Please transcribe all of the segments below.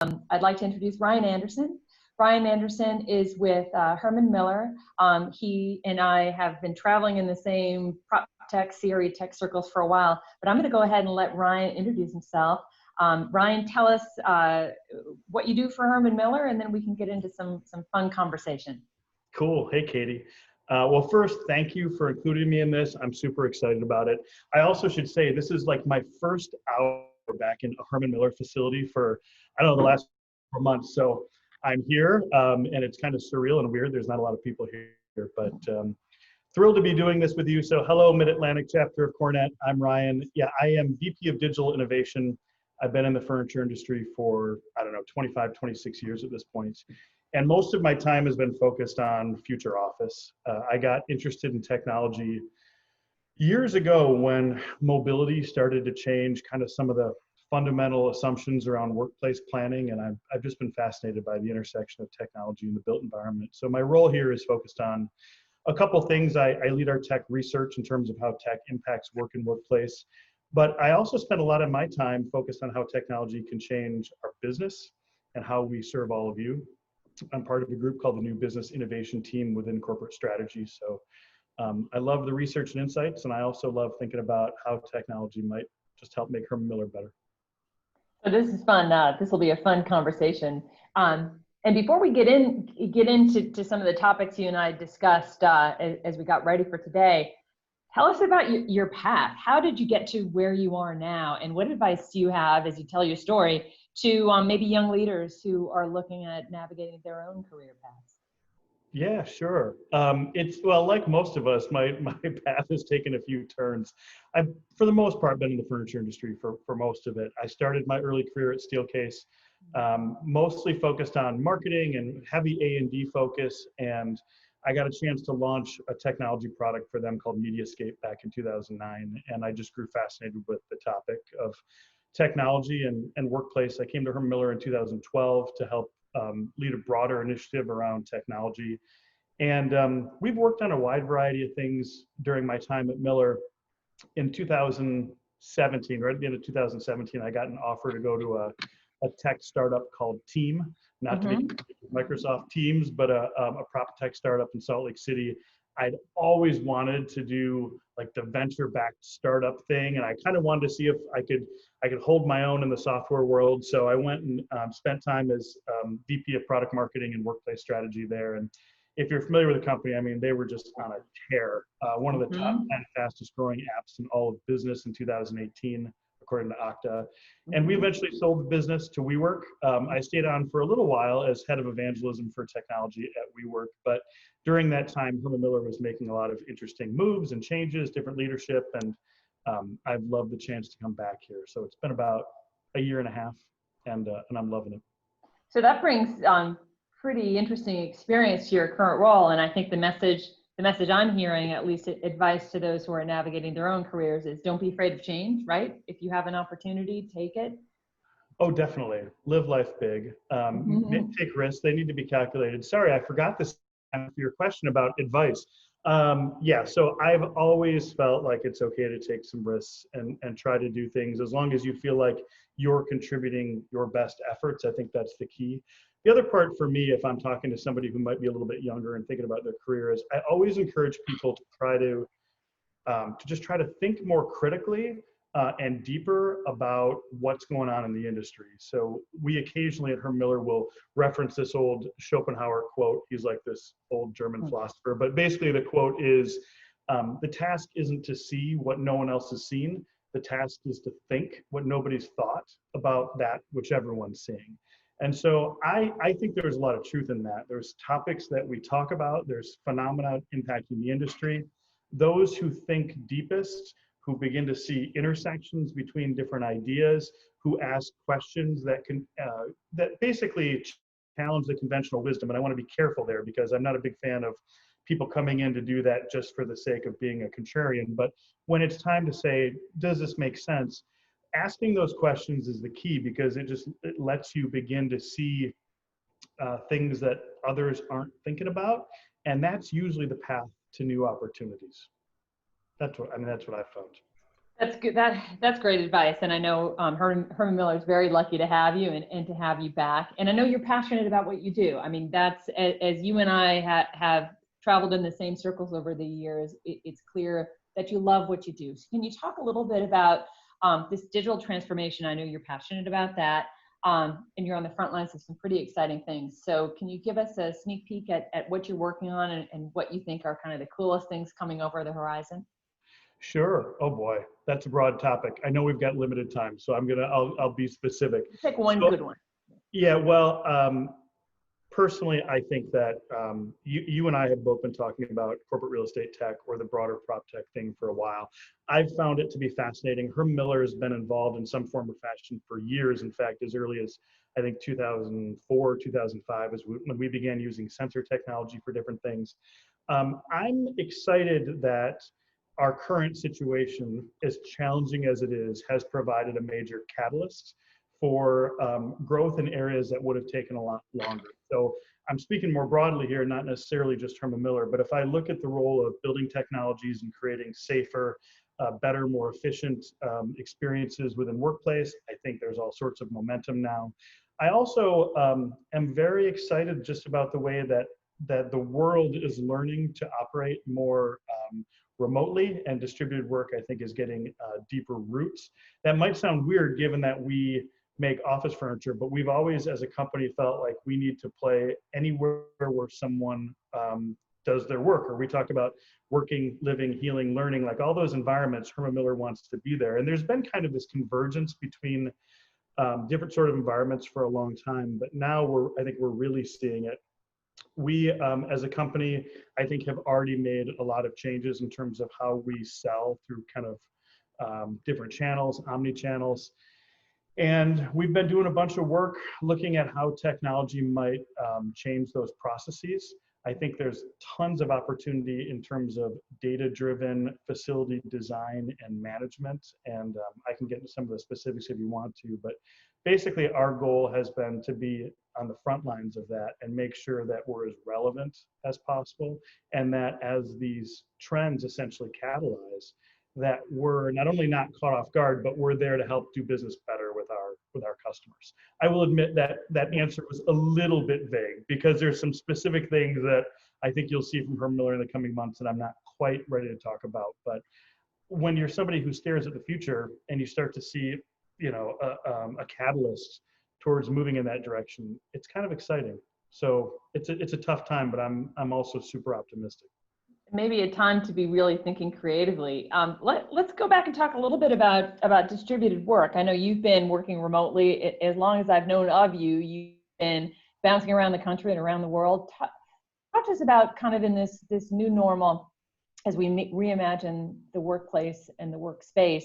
I'd like to introduce Ryan Anderson. Ryan Anderson is with Herman Miller. He and I have been traveling in the same prop tech, CRE tech circles for a while, but I'm going to go ahead and let Ryan introduce himself. Ryan, tell us what you do for Herman Miller, and then we can get into some fun conversation. Cool. Hey, Katie. Well, first, thank you for including me in this. I'm super excited about it. I also should say this is like my first hour back in a Herman Miller facility for, I don't know, the last 4 months. So I'm here, and it's kind of surreal and weird. There's not a lot of people here, but thrilled to be doing this with you. So hello, Mid-Atlantic chapter of CoreNet. I'm Ryan. Yeah, I am VP of Digital Innovation. I've been in the furniture industry for, I don't know, 25, 26 years at this point. And most of my time has been focused on future office. I got interested in technology years ago when mobility started to change kind of some of the fundamental assumptions around workplace planning. And I've just been fascinated by the intersection of technology and the built environment. So my role here is focused on a couple things. I lead our tech research in terms of how tech impacts work and workplace. But I also spend a lot of my time focused on how technology can change our business and how we serve all of you. I'm part of a group called the New Business Innovation Team within corporate strategy. So I love the research and insights, and I also love thinking about how technology might just help make Herman Miller better. So this is fun. This will be a fun conversation. And before we get into some of the topics you and I discussed as we got ready for today, tell us about your path. How did you get to where you are now? And what advice do you have as you tell your story to maybe young leaders who are looking at navigating their own career paths? Yeah, sure. Well, like most of us, my path has taken a few turns. I've, for the most part, been in the furniture industry for most of it. I started my early career at Steelcase, mostly focused on marketing and heavy A&D focus. And I got a chance to launch a technology product for them called Mediascape back in 2009. And I just grew fascinated with the topic of technology and workplace. I came to Herman Miller in 2012 to help lead a broader initiative around technology. And we've worked on a wide variety of things during my time at Miller. In 2017, right at the end of 2017, I got an offer to go to a tech startup called Team, not to be Microsoft Teams, but a prop tech startup in Salt Lake City. I'd always wanted to do like the venture-backed startup thing, and I kind of wanted to see if I could hold my own in the software world. So I went and spent time as VP of Product Marketing and Workplace Strategy there. And if you're familiar with the company, I mean, they were just on a tear. One of the top 10 fastest growing apps in all of business in 2018, according to Okta. And we eventually sold the business to WeWork. I stayed on for a little while as head of evangelism for technology at WeWork, but during that time, Herman Miller was making a lot of interesting moves and changes, different leadership, and I've loved the chance to come back here. So it's been about a year and a half, and I'm loving it. So that brings pretty interesting experience to your current role, and I think the message I'm hearing, at least advice to those who are navigating their own careers, is don't be afraid of change, right? If you have an opportunity, take it. Oh, definitely. Live life big. Take risks. They need to be calculated. Sorry, I forgot this for your question about advice. Yeah, so I've always felt like it's okay to take some risks and try to do things as long as you feel like you're contributing your best efforts. I think that's the key. The other part for me, if I'm talking to somebody who might be a little bit younger and thinking about their career, is I always encourage people to try to just try to think more critically and deeper about what's going on in the industry. So we occasionally at Herman Miller will reference this old Schopenhauer quote. He's like this old German philosopher, but basically the quote is, the task isn't to see what no one else has seen. The task is to think what nobody's thought about that which everyone's seeing. And so I think there's a lot of truth in that. There's topics that we talk about, there's phenomena impacting the industry. Those who think deepest, who begin to see intersections between different ideas, who ask questions that can that basically challenge the conventional wisdom. And I want to be careful there because I'm not a big fan of people coming in to do that just for the sake of being a contrarian. But when it's time to say, does this make sense? Asking those questions is the key because it lets you begin to see things that others aren't thinking about. And that's usually the path to new opportunities. That's what I found. That's good. That's great advice. And I know Herman Miller is very lucky to have you and to have you back. And I know you're passionate about what you do. I mean, that's as you and I have traveled in the same circles over the years, it's clear that you love what you do. So can you talk a little bit about this digital transformation? I know you're passionate about that. And you're on the front lines of some pretty exciting things. So can you give us a sneak peek at what you're working on and what you think are kind of the coolest things coming over the horizon? Sure. Oh boy, that's a broad topic. I know we've got limited time, so I'll be specific. Pick one So good one. yeah, well, personally, I think that you and I have both been talking about corporate real estate tech or the broader prop tech thing for a while. I've found it to be fascinating. Herm Miller has been involved in some form or fashion for years. In fact, as early as I think 2004, 2005 is when we began using sensor technology for different things. I'm excited that our current situation, as challenging as it is, has provided a major catalyst for growth in areas that would have taken a lot longer. So I'm speaking more broadly here, not necessarily just Herman Miller, but if I look at the role of building technologies and creating safer, better, more efficient experiences within workplace, I think there's all sorts of momentum now. I also am very excited just about the way that the world is learning to operate more remotely, and distributed work, I think, is getting deeper roots. That might sound weird given that we make office furniture, but we've always, as a company, felt like we need to play anywhere where someone does their work. Or we talk about working, living, healing, learning, like all those environments, Herman Miller wants to be there. And there's been kind of this convergence between different sort of environments for a long time, but now I think we're really seeing it. We, as a company, I think have already made a lot of changes in terms of how we sell through kind of different channels, omni-channels. And we've been doing a bunch of work looking at how technology might change those processes. I think there's tons of opportunity in terms of data-driven facility design and management. And I can get into some of the specifics if you want to, but basically our goal has been to be on the front lines of that and make sure that we're as relevant as possible, and that as these trends essentially catalyze, that we're not only not caught off guard, but we're there to help do business better with our customers. I will admit that that answer was a little bit vague because there's some specific things that I think you'll see from Herman Miller in the coming months that I'm not quite ready to talk about. But when you're somebody who stares at the future and you start to see, you know, a catalyst towards moving in that direction, it's kind of exciting. So it's a tough time, but I'm also super optimistic. Maybe a time to be really thinking creatively. Let's go back and talk a little bit about distributed work. I know you've been working remotely as long as I've known of you. You've been bouncing around the country and around the world. Talk to us about kind of in this new normal as we reimagine the workplace and the workspace.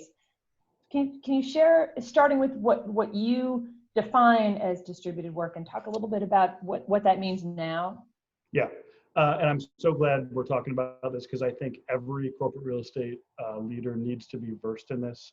Can you share, starting with what you define as distributed work, and talk a little bit about what that means now? Yeah. And I'm so glad we're talking about this because I think every corporate real estate leader needs to be versed in this.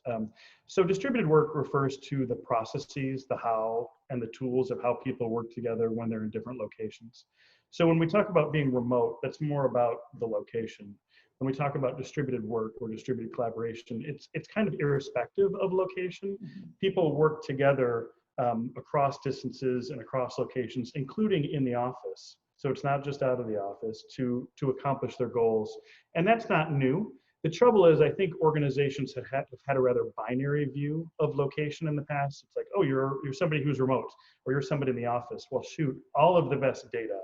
So distributed work refers to the processes, the how, and the tools of how people work together when they're in different locations. So when we talk about being remote, that's more about the location. When we talk about distributed work or distributed collaboration, it's kind of irrespective of location. People work together across distances and across locations, including in the office. So it's not just out of the office to accomplish their goals. And that's not new. The trouble is, I think organizations have had a rather binary view of location in the past. It's like, oh, you're somebody who's remote, or you're somebody in the office. Well, shoot, all of the best data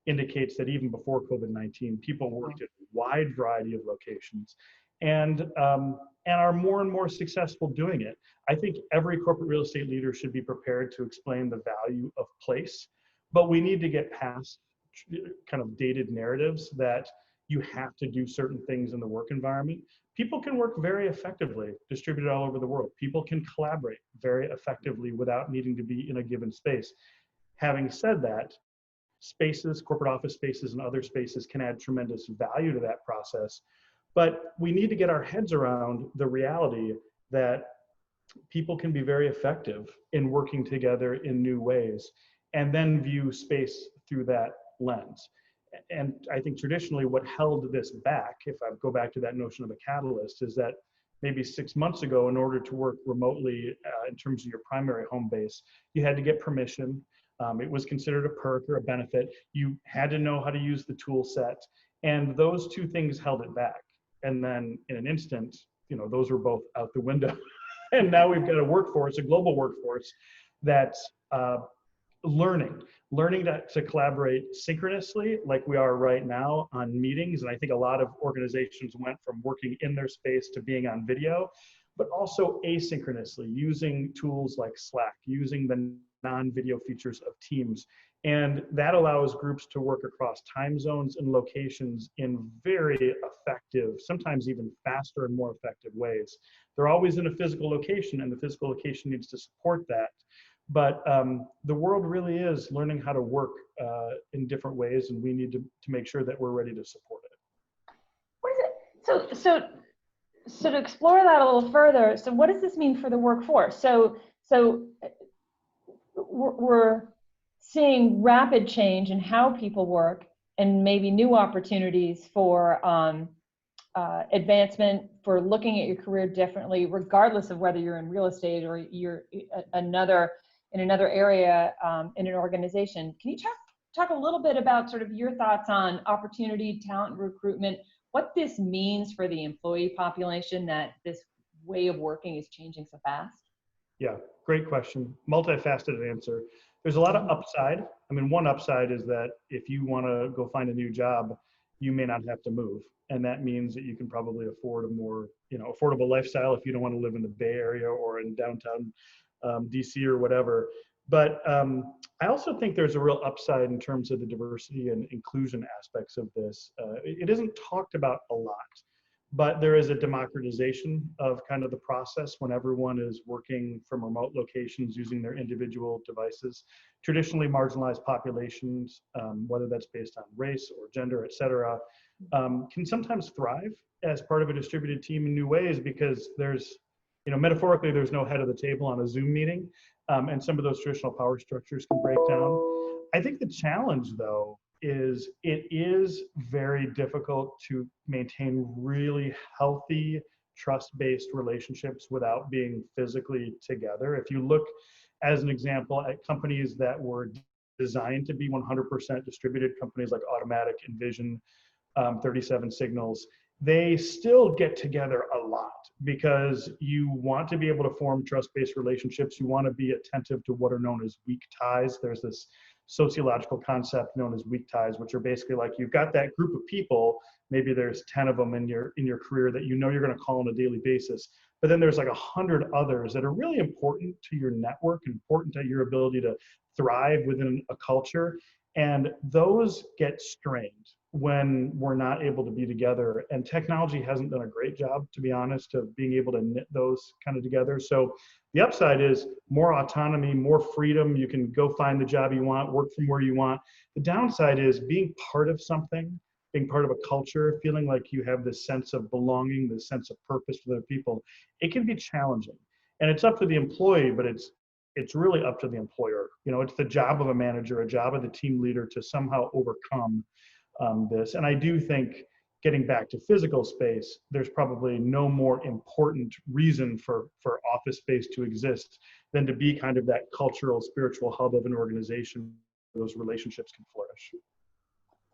indicates that even before COVID-19, people worked at a wide variety of locations and are more and more successful doing it. I think every corporate real estate leader should be prepared to explain the value of place, but we need to get past kind of dated narratives that you have to do certain things in the work environment. People can work very effectively distributed all over the world. People can collaborate very effectively without needing to be in a given space. Having said that, spaces, corporate office spaces, and other spaces can add tremendous value to that process. But we need to get our heads around the reality that people can be very effective in working together in new ways, and then view space through that lens. And I think traditionally what held this back, if I go back to that notion of a catalyst, is that maybe 6 months ago, in order to work remotely in terms of your primary home base, you had to get permission. It was considered a perk or a benefit. You had to know how to use the tool set. And those two things held it back. And then in an instant, those were both out the window. And now we've got a workforce, a global workforce, that's learning to collaborate synchronously like we are right now on meetings. And I think a lot of organizations went from working in their space to being on video, but also asynchronously using tools like Slack, using the non-video features of Teams. And that allows groups to work across time zones and locations in very effective, sometimes even faster and more effective ways. They're always in a physical location, and the physical location needs to support that. But the world really is learning how to work in different ways, and we need to make sure that we're ready to support it. What is it? So to explore that a little further, so what does this mean for the workforce? So we're seeing rapid change in how people work, and maybe new opportunities for advancement, for looking at your career differently, regardless of whether you're in real estate or you're in another area in an organization. Can you talk a little bit about sort of your thoughts on opportunity, talent, recruitment, what this means for the employee population, that this way of working is changing so fast? Yeah, great question. Multifaceted answer. There's a lot of upside. I mean, one upside is that if you want to go find a new job, you may not have to move. And that means that you can probably afford a more, affordable lifestyle if you don't want to live in the Bay Area or in downtown DC or whatever. But I also think there's a real upside in terms of the diversity and inclusion aspects of this. It isn't talked about a lot, but there is a democratization of kind of the process when everyone is working from remote locations using their individual devices. Traditionally marginalized populations, whether that's based on race or gender, et cetera, can sometimes thrive as part of a distributed team in new ways, because there's, metaphorically, there's no head of the table on a Zoom meeting, and some of those traditional power structures can break down. I think the challenge, though, is it is very difficult to maintain really healthy, trust-based relationships without being physically together. If you look, as an example, at companies that were designed to be 100% distributed, companies like Automatic, Envision, 37 Signals, they still get together a lot because you want to be able to form trust-based relationships. You want to be attentive to what are known as weak ties. There's this sociological concept known as weak ties, which are basically like you've got that group of people, maybe there's 10 of them in your career that you're going to call on a daily basis, but then there's like 100 others that are really important to your network, important to your ability to thrive within a culture, and those get strained when we're not able to be together. And technology hasn't done a great job, to be honest, of being able to knit those kind of together. So the upside is more autonomy, more freedom. You can go find the job you want, work from where you want. The downside is being part of something, being part of a culture, feeling like you have this sense of belonging, this sense of purpose with other people. It can be challenging. And it's up to the employee, but it's really up to the employer. It's the job of a manager, a job of the team leader to somehow overcome this. And I do think getting back to physical space, there's probably no more important reason for office space to exist than to be kind of that cultural, spiritual hub of an organization where those relationships can flourish.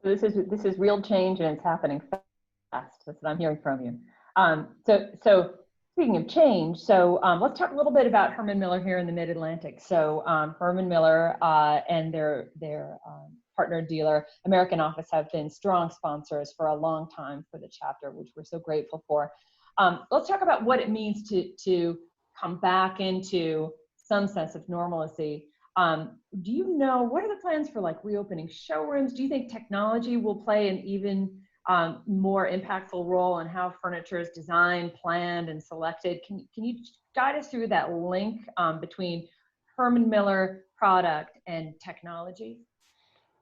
So this is real change, and it's happening fast. That's what I'm hearing from you. So speaking of change, let's talk a little bit about Herman Miller here in the Mid-Atlantic. So Herman Miller and their partner dealer, American office, have been strong sponsors for a long time for the chapter, which we're so grateful for. Let's talk about what it means to come back into some sense of normalcy. Do you know, what are the plans for like reopening showrooms? Do you think technology will play an even more impactful role in how furniture is designed, planned, and selected? Can you guide us through that link between Herman Miller product and technology?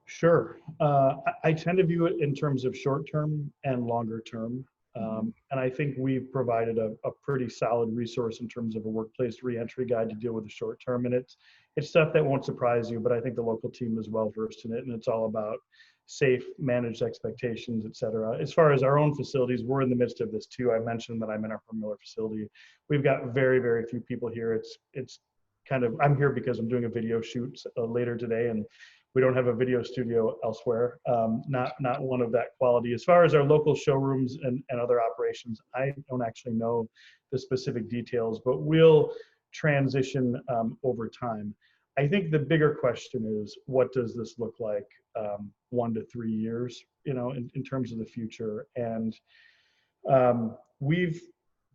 Sure. I tend to view it in terms of short term and longer term. And I think we've provided a pretty solid resource in terms of a workplace reentry guide to deal with the short term. And it's stuff that won't surprise you, but I think the local team is well versed in it. And it's all about safe, managed expectations, et cetera. As far as our own facilities, we're in the midst of this too. I mentioned that I'm in our Miller facility. We've got very, very few people here. It's kind of, I'm here because I'm doing a video shoot later today, and we don't have a video studio elsewhere, not one of that quality. As far as our local showrooms and other operations, I don't actually know the specific details, but we'll transition over time. I think the bigger question is, what does this look like 1 to 3 years, in terms of the future? And we've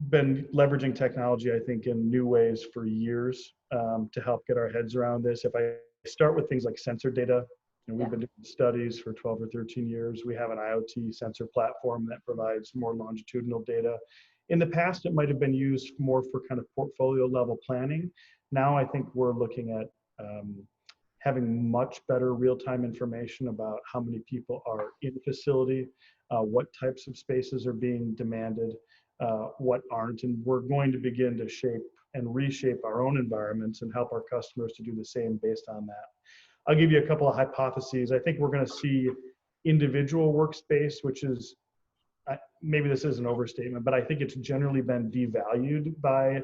been leveraging technology, I think, in new ways for years to help get our heads around this. If I start with things like sensor data, we've been doing studies for 12 or 13 years. We have an IoT sensor platform that provides more longitudinal data. In the past, it might have been used more for kind of portfolio level planning. Now I think we're looking at having much better real-time information about how many people are in the facility, what types of spaces are being demanded, what aren't, and we're going to begin to shape and reshape our own environments and help our customers to do the same based on that. I'll give you a couple of hypotheses. I think we're going to see individual workspace, which is, maybe this is an overstatement, but I think it's generally been devalued by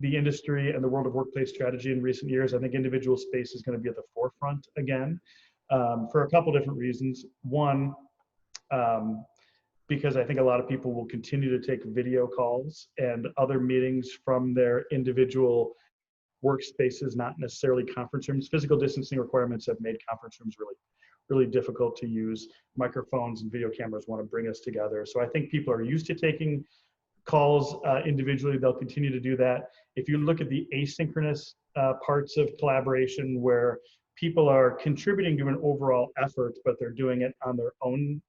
the industry and the world of workplace strategy in recent years. I think individual space is going to be at the forefront again, for a couple different reasons. One, because I think a lot of people will continue to take video calls and other meetings from their individual workspaces, not necessarily conference rooms. Physical distancing requirements have made conference rooms really difficult to use. Microphones and video cameras want to bring us together. So I think people are used to taking calls individually. They'll continue to do that. If you look at the asynchronous parts of collaboration where people are contributing to an overall effort, but they're doing it on their own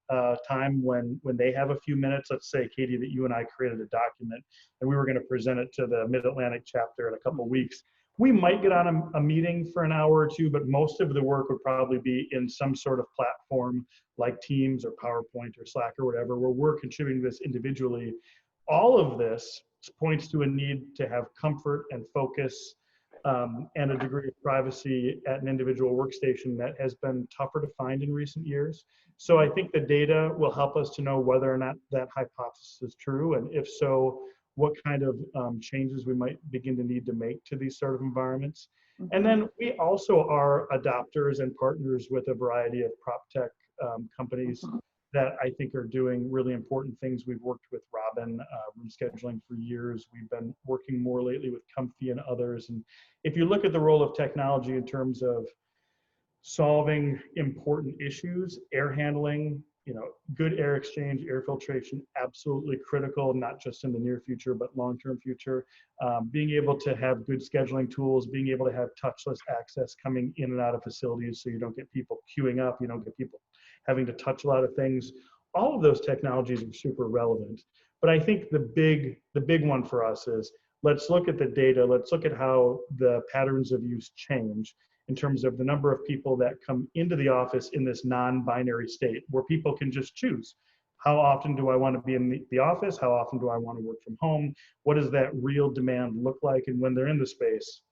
time when they have a few minutes. Let's say, Katie, that you and I created a document and we were going to present it to the Mid-Atlantic chapter in a couple of weeks. We might get on a meeting for an hour or two, but most of the work would probably be in some sort of platform like Teams or PowerPoint or Slack or whatever, where we're contributing this individually. All of this points to a need to have comfort and focus and a degree of privacy at an individual workstation that has been tougher to find in recent years. So I think the data will help us to know whether or not that hypothesis is true, and if so, what kind of changes we might begin to need to make to these sort of environments. And then we also are adopters and partners with a variety of prop tech companies that I think are doing really important things. We've worked with Robin, room scheduling for years. We've been working more lately with Comfy and others. And if you look at the role of technology in terms of solving important issues, air handling, good air exchange, air filtration, absolutely critical, not just in the near future, but long-term future. Being able to have good scheduling tools, being able to have touchless access coming in and out of facilities so you don't get people queuing up, you don't get people having to touch a lot of things. All of those technologies are super relevant. But I think the big one for us is, let's look at the data, let's look at how the patterns of use change in terms of the number of people that come into the office in this non-binary state where people can just choose. How often do I want to be in the office? How often do I want to work from home? What does that real demand look like? And when they're in the space,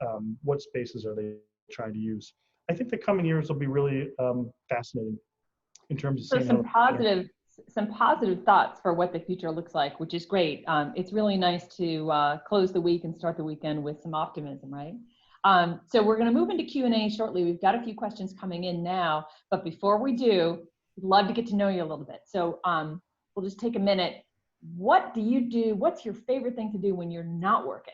what spaces are they trying to use? I think the coming years will be really fascinating in terms of seeing some positive thoughts for what the future looks like, which is great. It's really nice to close the week and start the weekend with some optimism, right? So we're going to move into Q&A shortly. We've got a few questions coming in now, but before we do, we'd love to get to know you a little bit. So we'll just take a minute. What do you do? What's your favorite thing to do when you're not working?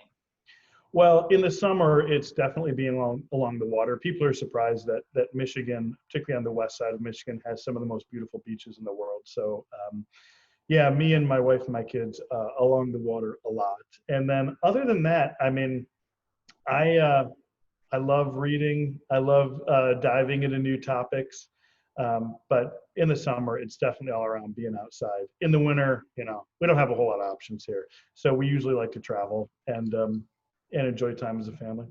Well, in the summer, it's definitely being along the water. People are surprised that Michigan, particularly on the west side of Michigan, has some of the most beautiful beaches in the world. So yeah, me and my wife and my kids along the water a lot. And then other than that, I mean, I love reading. I love diving into new topics. But in the summer, it's definitely all around being outside. In the winter, we don't have a whole lot of options here. So we usually like to travel and enjoy time as a family.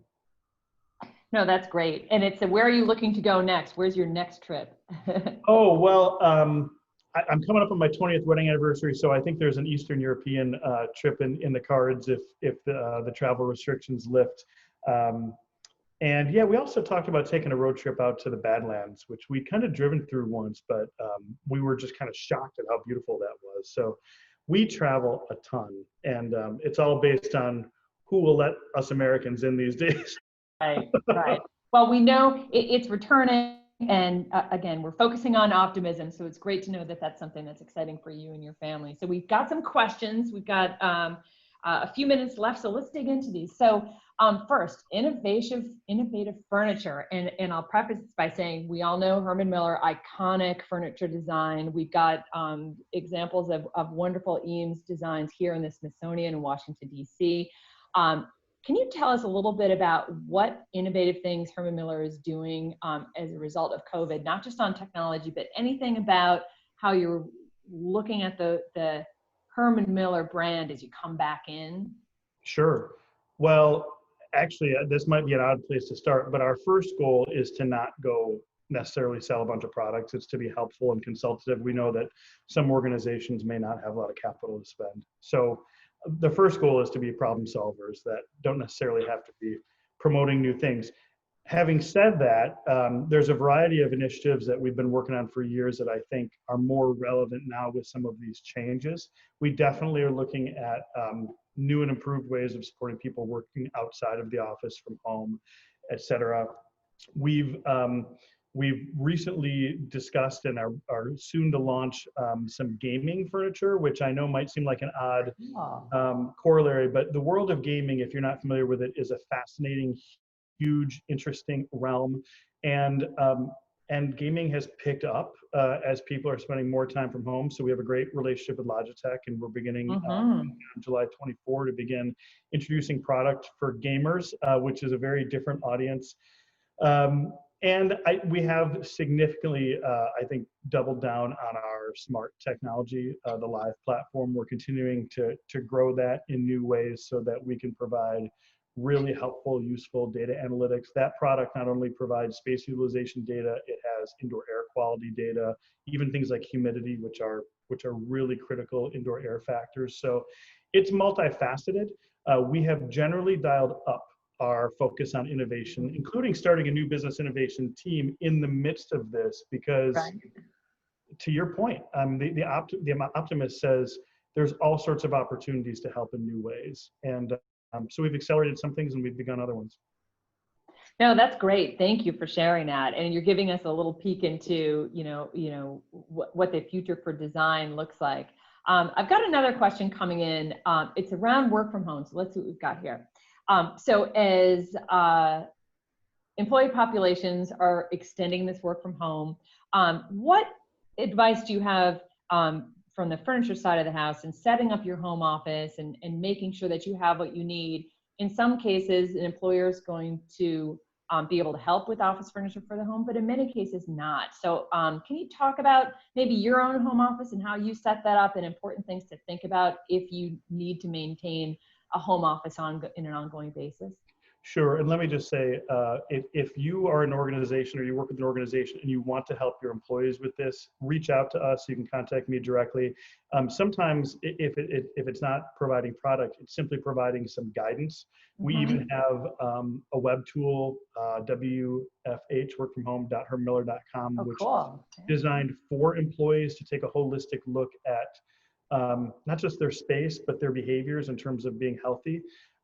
No, that's great. And where are you looking to go next? Where's your next trip? Oh, well, I'm coming up on my 20th wedding anniversary, so I think there's an Eastern European trip in the cards if the travel restrictions lift. Um, and yeah, we also talked about taking a road trip out to the Badlands, which we kind of driven through once, but we were just kind of shocked at how beautiful that was. So we travel a ton, and it's all based on who will let us Americans in these days. Right, right. Well, we know it's returning, and again, we're focusing on optimism. So it's great to know that that's something that's exciting for you and your family. So we've got some questions. We've got a few minutes left, so let's dig into these. So first, innovative furniture, and I'll preface this by saying we all know Herman Miller, iconic furniture design. We've got examples of wonderful Eames designs here in the Smithsonian in Washington, D.C. Can you tell us a little bit about what innovative things Herman Miller is doing as a result of COVID, not just on technology, but anything about how you're looking at the Herman Miller brand as you come back in? Sure. Well, actually, this might be an odd place to start, but our first goal is to not go necessarily sell a bunch of products. It's to be helpful and consultative. We know that some organizations may not have a lot of capital to spend. So the first goal is to be problem solvers that don't necessarily have to be promoting new things. Having said that, there's a variety of initiatives that we've been working on for years that I think are more relevant now with some of these changes. We definitely are looking at new and improved ways of supporting people working outside of the office from home, et cetera. We've recently discussed and are soon to launch some gaming furniture, which I know might seem like an odd corollary, but the world of gaming, if you're not familiar with it, is a fascinating, huge, interesting realm, and gaming has picked up as people are spending more time from home. So we have a great relationship with Logitech, and we're beginning on July 24 to begin introducing product for gamers, which is a very different audience. And we have significantly, I think, doubled down on our smart technology, the live platform. We're continuing to grow that in new ways so that we can provide really helpful, useful data analytics. That product not only provides space utilization data, it has indoor air quality data, even things like humidity, which are really critical indoor air factors. So it's multifaceted. We have generally dialed up our focus on innovation, including starting a new business innovation team in the midst of this, because to your point, the optimist says there's all sorts of opportunities to help in new ways. And so we've accelerated some things and we've begun other ones. No, that's great. Thank you for sharing that. And you're giving us a little peek into, what the future for design looks like. I've got another question coming in. It's around work from home. So let's see what we've got here. So as employee populations are extending this work from home, what advice do you have from the furniture side of the house and setting up your home office and making sure that you have what you need? In some cases, an employer is going to be able to help with office furniture for the home, but in many cases not. So can you talk about maybe your own home office and how you set that up and important things to think about if you need to maintain a home office in an ongoing basis? Sure, and let me just say, if you are an organization or you work with an organization and you want to help your employees with this, reach out to us. You can contact me directly. Sometimes if it's not providing product, it's simply providing some guidance. We even have a web tool, WFH, workfromhome.hermiller.com, which is designed for employees to take a holistic look at not just their space, but their behaviors in terms of being healthy.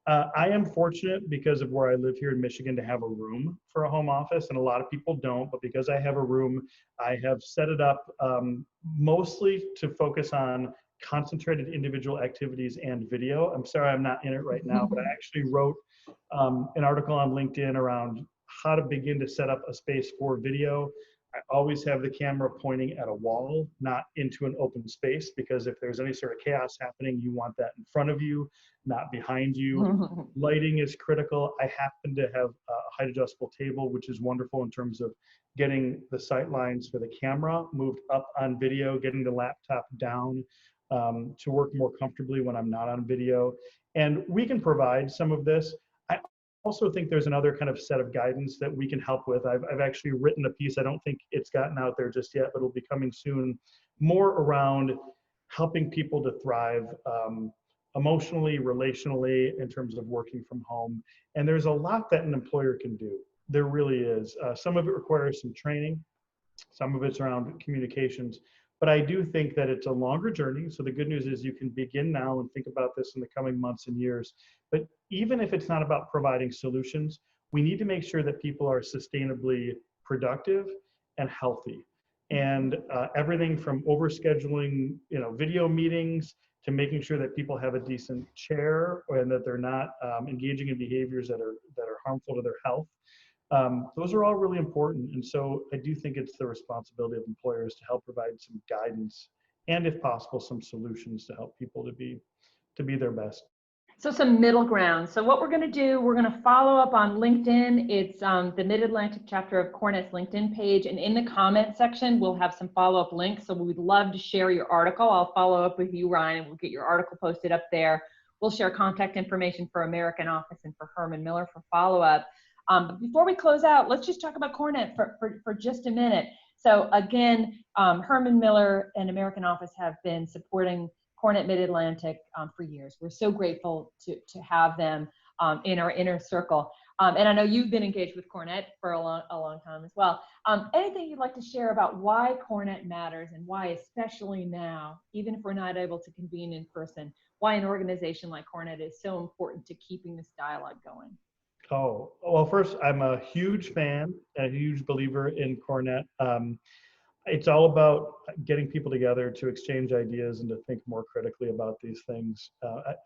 I am fortunate because of where I live here in Michigan to have a room for a home office, and a lot of people don't, but because I have a room, I have set it up mostly to focus on concentrated individual activities and video. I'm sorry I'm not in it right now, but I actually wrote an article on LinkedIn around how to begin to set up a space for video. I always have the camera pointing at a wall, not into an open space, because if there's any sort of chaos happening, you want that in front of you, not behind you. Lighting is critical. I happen to have a height adjustable table, which is wonderful in terms of getting the sight lines for the camera moved up on video, getting the laptop down to work more comfortably when I'm not on video. And we can provide some of this. I also think there's another kind of set of guidance that we can help with. I've actually written a piece. I don't think it's gotten out there just yet, but it'll be coming soon more around helping people to thrive emotionally, relationally, in terms of working from home. And there's a lot that an employer can do. There really is. Some of it requires some training. Some of it's around communications. But I do think that it's a longer journey. So the good news is you can begin now and think about this in the coming months and years. But even if it's not about providing solutions, we need to make sure that people are sustainably productive and healthy. And everything from overscheduling, video meetings to making sure that people have a decent chair and that they're not engaging in behaviors that are harmful to their health. Those are all really important. And so I do think it's the responsibility of employers to help provide some guidance and, if possible, some solutions to help people to be their best. So some middle ground. So what we're going to do, we're going to follow up on LinkedIn. It's the Mid-Atlantic chapter of CoreNet's LinkedIn page. And in the comment section, we'll have some follow-up links. So we'd love to share your article. I'll follow up with you, Ryan, and we'll get your article posted up there. We'll share contact information for American Office and for Herman Miller for follow-up. But before we close out, let's just talk about CoreNet for just a minute. So again, Herman Miller and American Office have been supporting CoreNet Mid-Atlantic for years. We're so grateful to have them in our inner circle. And I know you've been engaged with CoreNet for a long time as well. Anything you'd like to share about why CoreNet matters and why, especially now, even if we're not able to convene in person, why an organization like CoreNet is so important to keeping this dialogue going? Oh, well, first, I'm a huge fan and a huge believer in CoreNet. It's all about getting people together to exchange ideas and to think more critically about these things.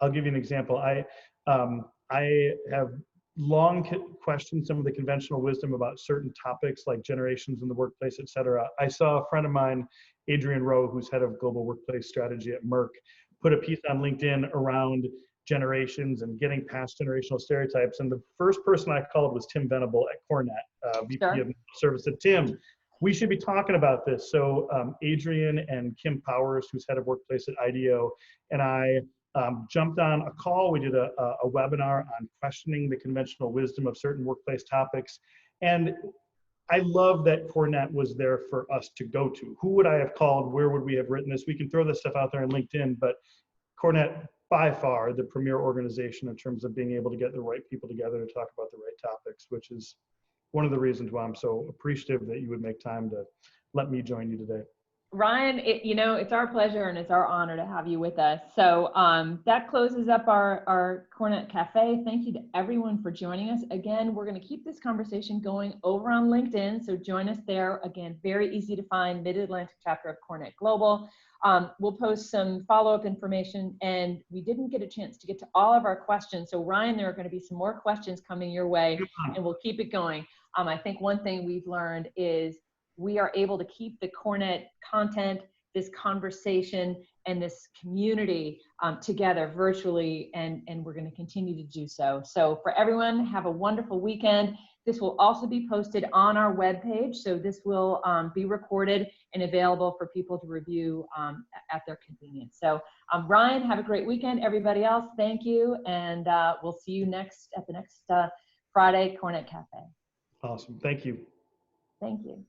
I'll give you an example. I have long questioned some of the conventional wisdom about certain topics like generations in the workplace, et cetera. I saw a friend of mine, Adrian Rowe, who's head of global workplace strategy at Merck, put a piece on LinkedIn around generations and getting past generational stereotypes. And the first person I called was Tim Venable at CoreNet, VP Sure. of Service. Said, Tim, we should be talking about this. So Adrian and Kim Powers, who's head of workplace at IDEO, and I jumped on a call. We did a webinar on questioning the conventional wisdom of certain workplace topics. And I love that CoreNet was there for us to go to. Who would I have called? Where would we have written this? We can throw this stuff out there on LinkedIn, but CoreNet, by far, the premier organization in terms of being able to get the right people together to talk about the right topics, which is one of the reasons why I'm so appreciative that you would make time to let me join you today. Ryan, it's our pleasure and it's our honor to have you with us. So that closes up our CoreNet Cafe. Thank you to everyone for joining us. Again, we're going to keep this conversation going over on LinkedIn, so join us there. Again, very easy to find, Mid-Atlantic chapter of CoreNet Global. We'll post some follow-up information, and we didn't get a chance to get to all of our questions. So Ryan, there are going to be some more questions coming your way, and we'll keep it going. I think one thing we've learned is we are able to keep the CoreNet content, this conversation, and this community together virtually, and we're going to continue to do so. So for everyone, have a wonderful weekend. This will also be posted on our webpage, so this will be recorded and available for people to review at their convenience. So Ryan, have a great weekend. Everybody else, thank you, and we'll see you at the next Friday CoreNet Cafe. Awesome. Thank you. Thank you.